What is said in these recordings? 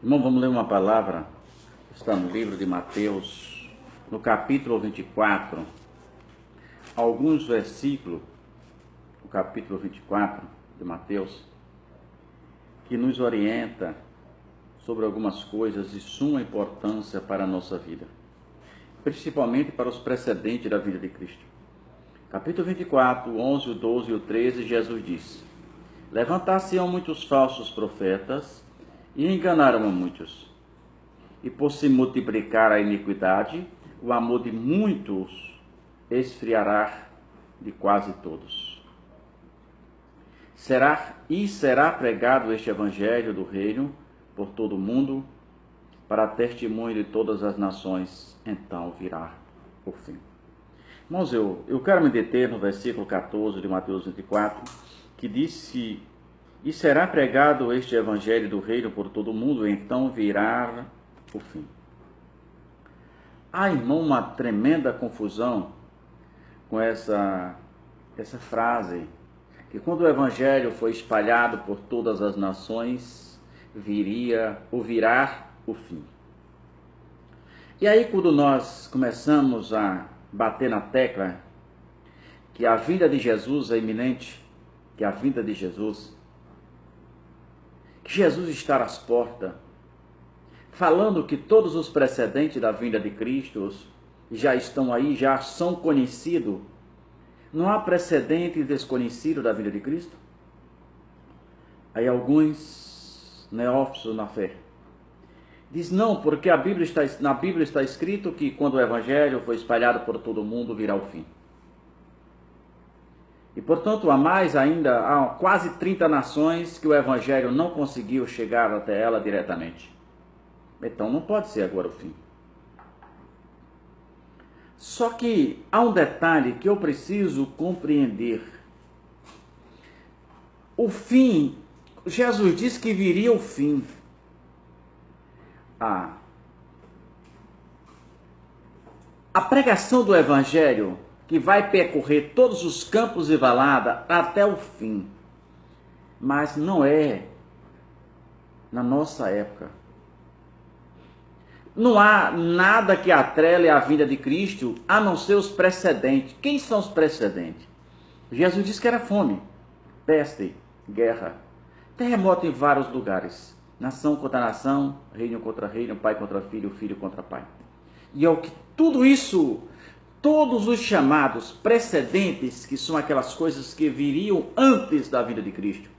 Irmão, vamos ler uma palavra, está no livro de Mateus, no capítulo 24, alguns versículos, o capítulo 24 de Mateus, que nos orienta sobre algumas coisas de suma importância para a nossa vida, principalmente para os precedentes da vida de Cristo. Capítulo 24, 11, o 12 e o 13, Jesus diz: Levantar-se-ão muitos falsos profetas e enganaram a muitos. E por se multiplicar a iniquidade, o amor de muitos esfriará de quase todos. Será pregado este evangelho do reino por todo o mundo, para testemunho de todas as nações, então virá o fim. Irmãos, eu quero me deter no versículo 14 de Mateus 24, que diz que e será pregado este evangelho do reino por todo o mundo, então virá o fim. Há, irmão, uma tremenda confusão com essa frase, que quando o evangelho foi espalhado por todas as nações, virá o fim. E aí, quando nós começamos a bater na tecla que a vinda de Jesus é iminente, que Jesus está às portas, falando que todos os precedentes da vinda de Cristo já estão aí, já são conhecidos. Não há precedente desconhecido da vinda de Cristo? Aí alguns neófitos na fé diz não, porque na Bíblia está escrito que quando o evangelho foi espalhado por todo o mundo, virá o fim. E, portanto, há quase 30 nações que o evangelho não conseguiu chegar até ela diretamente. Então, não pode ser agora o fim. Só que há um detalhe que eu preciso compreender. O fim, Jesus disse que viria o fim. A pregação do evangelho que vai percorrer todos os campos e valadas até o fim. Mas não é na nossa época. Não há nada que atrele a vinda de Cristo, a não ser os precedentes. Quem são os precedentes? Jesus disse que era fome, peste, guerra, terremoto em vários lugares. Nação contra nação, reino contra reino, pai contra filho, filho contra pai. E é o que tudo isso... Todos os chamados precedentes, que são aquelas coisas que viriam antes da vinda de Cristo,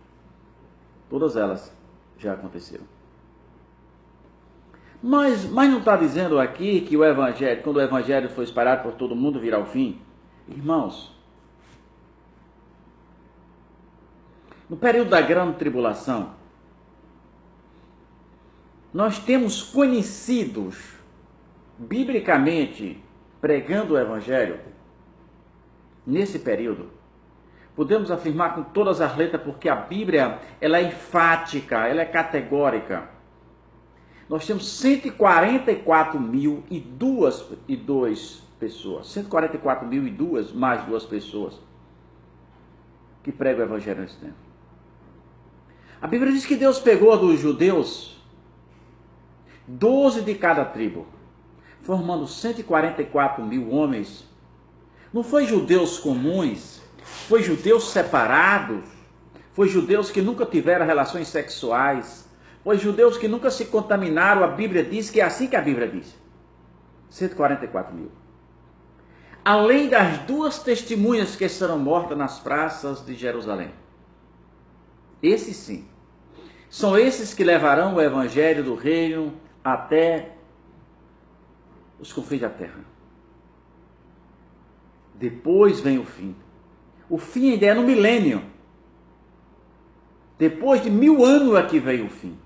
todas elas já aconteceram. Mas não está dizendo aqui que o evangelho, quando o evangelho for espalhado por todo mundo, virá o fim? Irmãos, no período da grande tribulação, nós temos conhecidos, biblicamente, pregando o evangelho, nesse período, podemos afirmar com todas as letras, porque a Bíblia ela é enfática, ela é categórica. Nós temos 144.002 pessoas, 144.002 mais 2 pessoas que pregam o evangelho nesse tempo. A Bíblia diz que Deus pegou dos judeus 12 de cada tribo, formando 144.000 homens. Não foi judeus comuns, foi judeus separados, foi judeus que nunca tiveram relações sexuais, foi judeus que nunca se contaminaram. A Bíblia diz que é assim que a Bíblia diz. 144.000. Além das 2 testemunhas que serão mortas nas praças de Jerusalém. Esses sim, são esses que levarão o evangelho do reino até os confins da terra. Depois vem o fim. O fim ainda é no milênio. Depois de 1000 anos é que vem o fim.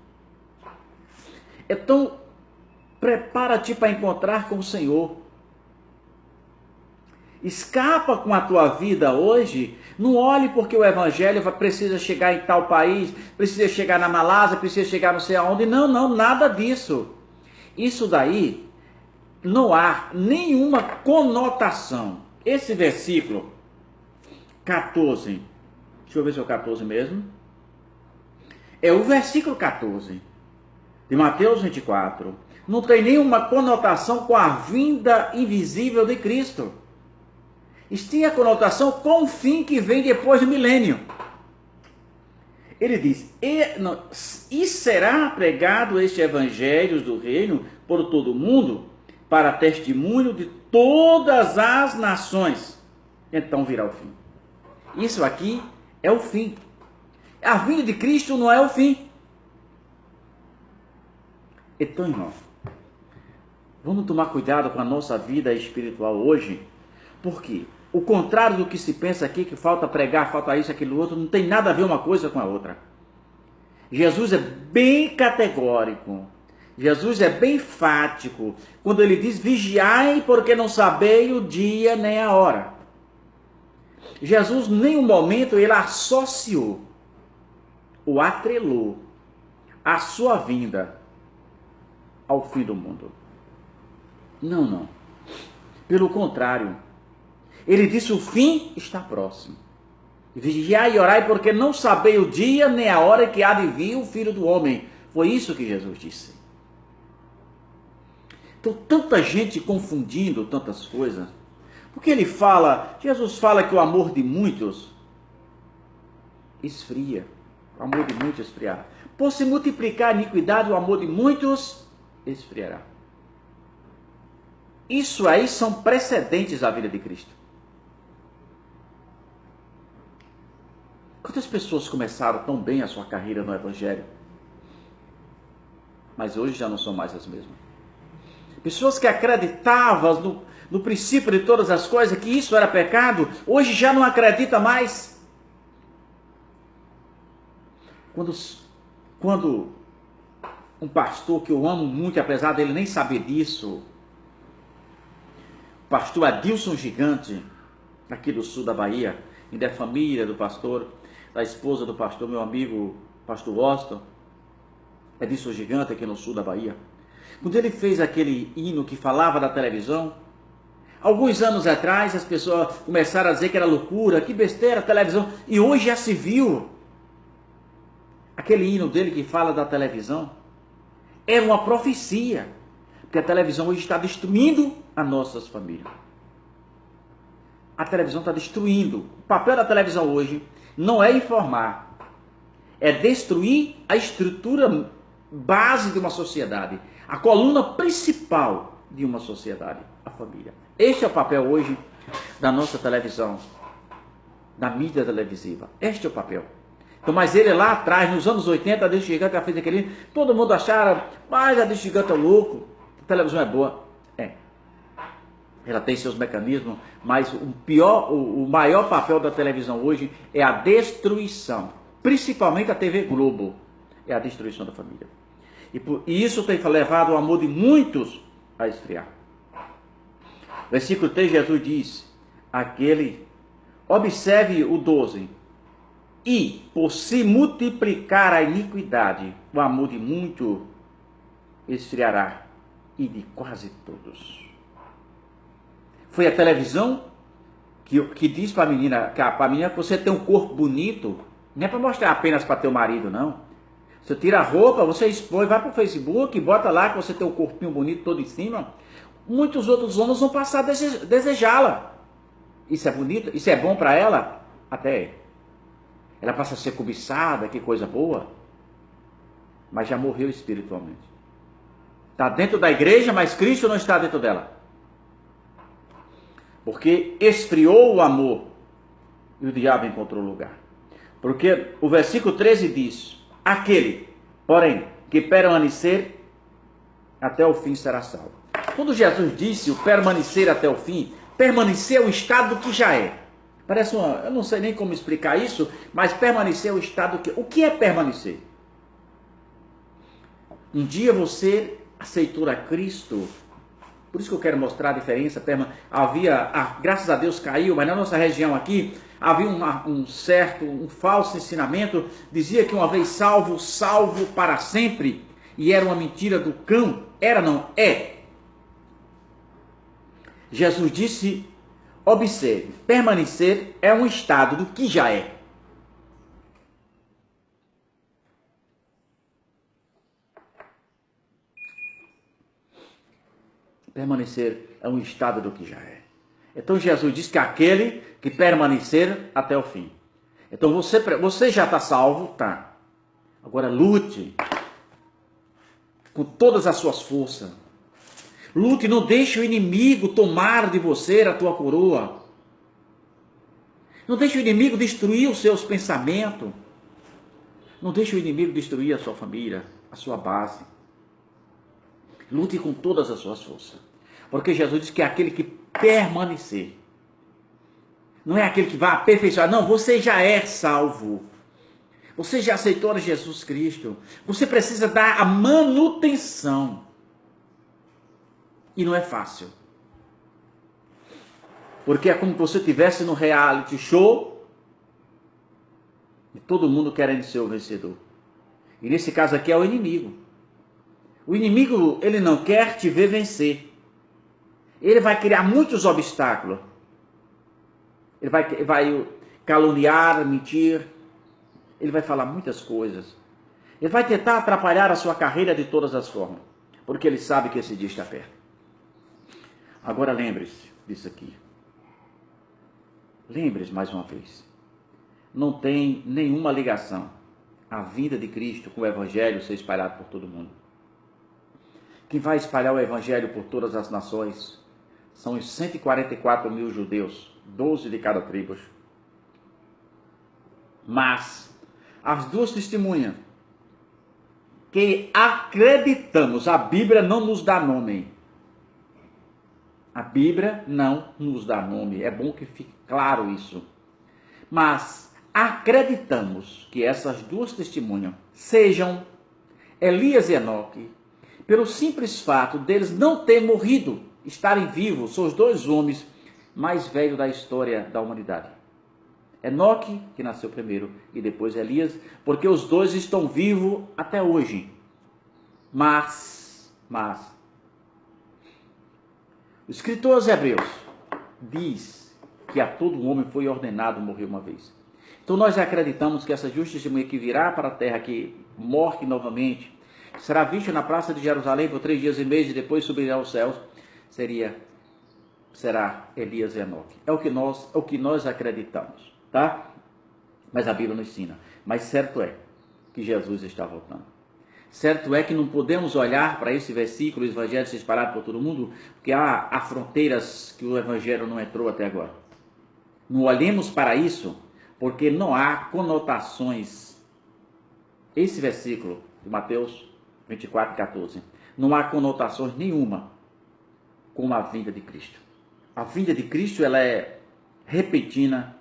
Então, prepara-te para encontrar com o Senhor. Escapa com a tua vida hoje. Não olhe porque o evangelho precisa chegar em tal país, precisa chegar na Malásia, precisa chegar não sei aonde. Não, nada disso. Isso daí não há nenhuma conotação. Esse versículo 14, deixa eu ver se é o 14 mesmo. É o versículo 14. de Mateus 24 não tem nenhuma conotação com a vinda invisível de Cristo. Isso tinha conotação com o fim que vem depois do milênio. Ele diz, e será pregado este evangelho do reino por todo o mundo, para testemunho de todas as nações. Então virá o fim. Isso aqui é o fim. A vinda de Cristo não é o fim. Então, irmão, vamos tomar cuidado com a nossa vida espiritual hoje, porque o contrário do que se pensa aqui, que falta pregar, falta isso, aquilo outro, não tem nada a ver uma coisa com a outra. Jesus é bem categórico, Jesus é bem enfático, quando ele diz, vigiai porque não sabeis o dia nem a hora. Jesus, em nenhum momento, ele associou, ou atrelou, a sua vinda ao fim do mundo. Não, não. Pelo contrário, ele disse, o fim está próximo. Vigiai e orai, porque não sabeis o dia nem a hora que há de vir o Filho do Homem. Foi isso que Jesus disse. Então, tanta gente confundindo tantas coisas. Porque ele fala, Jesus fala que o amor de muitos esfria. O amor de muitos esfriará. Por se multiplicar a iniquidade, o amor de muitos esfriará. Isso aí são precedentes à vida de Cristo. Quantas pessoas começaram tão bem a sua carreira no Evangelho, mas hoje já não são mais as mesmas. Pessoas que acreditavam no princípio de todas as coisas, que isso era pecado, hoje já não acredita mais. Quando um pastor que eu amo muito, apesar dele nem saber disso, o pastor Adilson Gigante, aqui do sul da Bahia, ainda é família do pastor, da esposa do pastor, meu amigo, pastor Washington, Adilson Gigante, aqui no sul da Bahia. Quando ele fez aquele hino que falava da televisão, alguns anos atrás as pessoas começaram a dizer que era loucura, que besteira a televisão, e hoje já se viu. Aquele hino dele que fala da televisão era uma profecia, porque a televisão hoje está destruindo as nossas famílias. A televisão está destruindo. O papel da televisão hoje não é informar, é destruir a estrutura base de uma sociedade, a coluna principal de uma sociedade, a família. Este é o papel hoje da nossa televisão, da mídia televisiva. Este é o papel. Então, mas ele lá atrás, nos anos 80, a Adilson Gigante já fez aquele, todo mundo achava, mas a Adilson Gigante é louco, a televisão é boa. É. Ela tem seus mecanismos, mas o maior papel da televisão hoje é a destruição, principalmente a TV Globo, é a destruição da família. E isso tem levado o amor de muitos a esfriar. Versículo 3, Jesus diz, observe o 12, e por se multiplicar a iniquidade, o amor de muito esfriará, e de quase todos. Foi a televisão que diz para a menina que você tem um corpo bonito, não é para mostrar apenas para teu marido, não. Você tira a roupa, você expõe, vai para o Facebook, bota lá que você tem um corpinho bonito todo em cima. Muitos outros homens vão passar a desejá-la. Isso é bonito? Isso é bom para ela? Até é. Ela passa a ser cobiçada, que coisa boa. Mas já morreu espiritualmente. Está dentro da igreja, mas Cristo não está dentro dela. Porque esfriou o amor e o diabo encontrou lugar. Porque o versículo 13 diz, aquele, porém, que permanecer até o fim será salvo. Quando Jesus disse o permanecer até o fim, permanecer é o estado que já é. Parece eu não sei nem como explicar isso, mas permanecer é o estado que... O que é permanecer? Um dia você aceitou a Cristo, por isso que eu quero mostrar a diferença. Graças a Deus caiu, mas na nossa região aqui, havia um falso ensinamento, dizia que uma vez salvo, salvo para sempre, e era uma mentira do cão. Era não? É. Jesus disse, observe, permanecer é um estado do que já é. Permanecer é um estado do que já é. Então Jesus diz que aquele que permanecer até o fim. Então você já está salvo? Tá. Agora lute com todas as suas forças. Lute, não deixe o inimigo tomar de você a tua coroa. Não deixe o inimigo destruir os seus pensamentos. Não deixe o inimigo destruir a sua família, a sua base. Lute com todas as suas forças. Porque Jesus diz que é aquele que permanecer. Não é aquele que vai aperfeiçoar. Não, você já é salvo. Você já aceitou a Jesus Cristo. Você precisa dar a manutenção. E não é fácil. Porque é como se você estivesse no reality show e todo mundo querendo ser o vencedor. E nesse caso aqui é o inimigo. O inimigo, ele não quer te ver vencer. Ele vai criar muitos obstáculos. Ele vai caluniar, mentir. Ele vai falar muitas coisas. Ele vai tentar atrapalhar a sua carreira de todas as formas. Porque ele sabe que esse dia está perto. Agora lembre-se disso aqui. Lembre-se mais uma vez. Não tem nenhuma ligação a vinda de Cristo com o Evangelho ser espalhado por todo mundo. Quem vai espalhar o Evangelho por todas as nações são os 144 mil judeus, 12 de cada tribo. Mas as duas testemunhas que acreditamos, a Bíblia não nos dá nome. A Bíblia não nos dá nome. É bom que fique claro isso. Mas acreditamos que essas duas testemunhas sejam Elias e Enoque, pelo simples fato deles não terem morrido, estarem vivos. São os dois homens mais velhos da história da humanidade. Enoque, que nasceu primeiro, e depois Elias, porque os dois estão vivos até hoje. Mas o escritor aos Hebreus diz que a todo homem foi ordenado morrer uma vez. Então nós acreditamos que essa justa testemunha que virá para a terra, que morre novamente, será vista na praça de Jerusalém por 3 dias e meio e depois subirá aos céus, será Elias e Enoque. É o que nós acreditamos, tá? Mas a Bíblia nos ensina. Mas certo é que Jesus está voltando. Certo é que não podemos olhar para esse versículo, o Evangelho ser espalhado por todo mundo, porque há fronteiras que o Evangelho não entrou até agora. Não olhemos para isso, porque não há conotações. Esse versículo de Mateus 24, 14, não há conotações nenhuma com a vinda de Cristo. A vinda de Cristo, ela é repentina,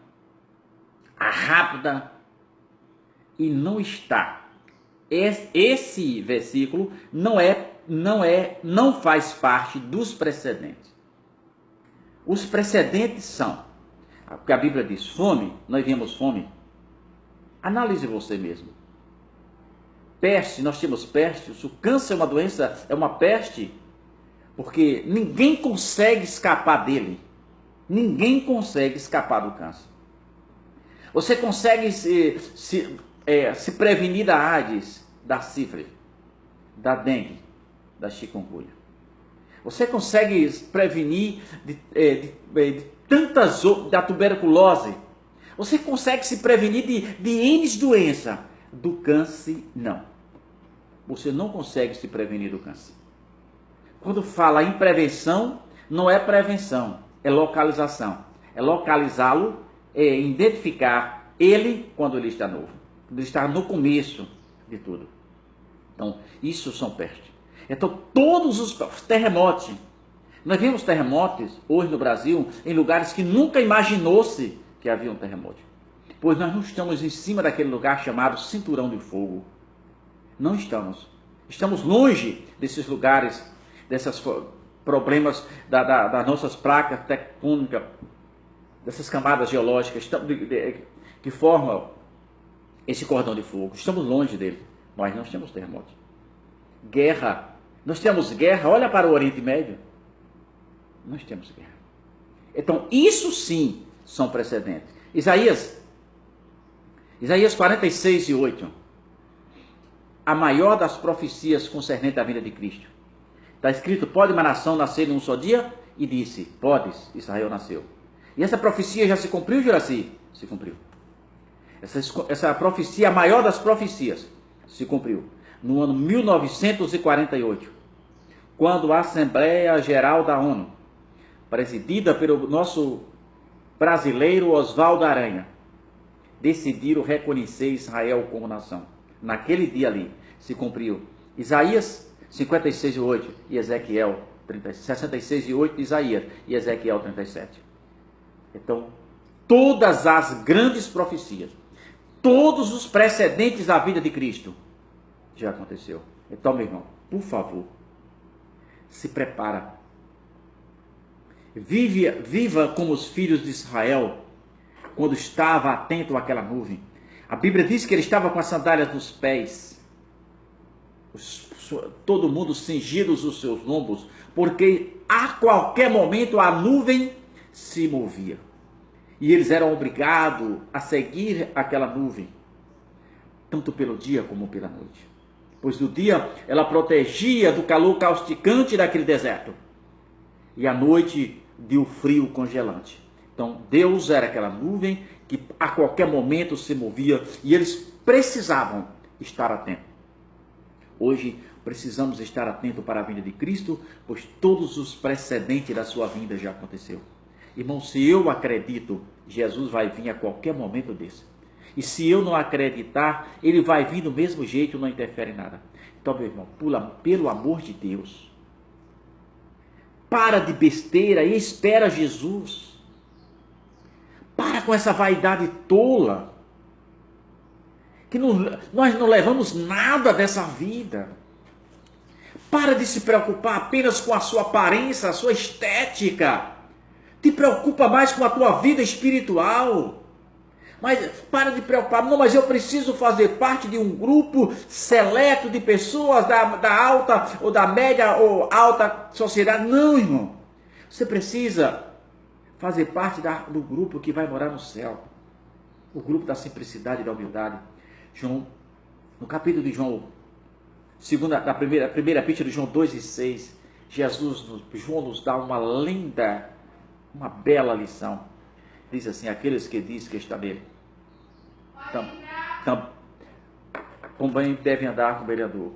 rápida e não está. Esse versículo não faz parte dos precedentes. Os precedentes são, porque a Bíblia diz fome, nós vemos fome. Analise você mesmo. Peste, nós temos peste. O câncer é uma doença, é uma peste, porque ninguém consegue escapar dele. Ninguém consegue escapar do câncer. Você consegue se prevenir da AIDS, da sífilis, da dengue, da chikungunya. Você consegue se prevenir de tantas outras, da tuberculose. Você consegue se prevenir de N doenças. Do câncer, não. Você não consegue se prevenir do câncer. Quando fala em prevenção, não é prevenção, é localização. É localizá-lo, é identificar ele quando ele está novo. Quando ele está no começo de tudo. Então, isso são pestes. Então, todos os terremotos. Nós vimos terremotos hoje no Brasil em lugares que nunca imaginou-se que havia um terremoto. Pois nós não estamos em cima daquele lugar chamado cinturão de fogo. Não estamos. Estamos longe desses lugares, desses problemas das nossas placas tectônicas, dessas camadas geológicas que formam esse cordão de fogo. Estamos longe dele, mas nós temos terremotos. Guerra. Nós temos guerra. Olha para o Oriente Médio. Nós temos guerra. Então, isso sim são precedentes. Isaías 46 e 8. A maior das profecias concernente à vinda de Cristo. Está escrito, pode uma nação nascer em um só dia? E disse, podes, Israel nasceu. E essa profecia já se cumpriu, Juraci? Se cumpriu. Essa profecia, a maior das profecias, se cumpriu no ano 1948, quando a Assembleia Geral da ONU, presidida pelo nosso brasileiro Oswaldo Aranha, decidiram reconhecer Israel como nação. Naquele dia ali se cumpriu Isaías 56:8 e Ezequiel 66:8 de Isaías e Ezequiel 37. Então, todas as grandes profecias, todos os precedentes da vida de Cristo já aconteceu. Então, meu irmão, por favor, se prepara. Viva como os filhos de Israel, quando estava atento àquela nuvem. A Bíblia diz que ele estava com as sandálias nos pés, todo mundo cingidos os seus lombos, porque a qualquer momento a nuvem se movia. E eles eram obrigados a seguir aquela nuvem, tanto pelo dia como pela noite. Pois no dia ela protegia do calor causticante daquele deserto, e à noite de um frio congelante. Então Deus era aquela nuvem que a qualquer momento se movia, e eles precisavam estar atentos. Hoje precisamos estar atentos para a vinda de Cristo, pois todos os precedentes da sua vinda já aconteceu. Irmão, se eu acredito, Jesus vai vir a qualquer momento desse. E se eu não acreditar, ele vai vir do mesmo jeito, não interfere em nada. Então, meu irmão, pelo amor de Deus, para de besteira e espera Jesus. Para com essa vaidade tola, que nós não levamos nada dessa vida. Para de se preocupar apenas com a sua aparência, a sua estética. Te preocupa mais com a tua vida espiritual. Mas para de preocupar, não, mas eu preciso fazer parte de um grupo seleto de pessoas da alta ou da média ou alta sociedade. Não, irmão. Você precisa fazer parte do grupo que vai morar no céu. O grupo da simplicidade e da humildade. João, no capítulo de João, da primeira epístola de João 2:6, João nos dá uma linda, uma bela lição. Diz assim, aqueles que dizem que está nele, também devem andar como ele andou.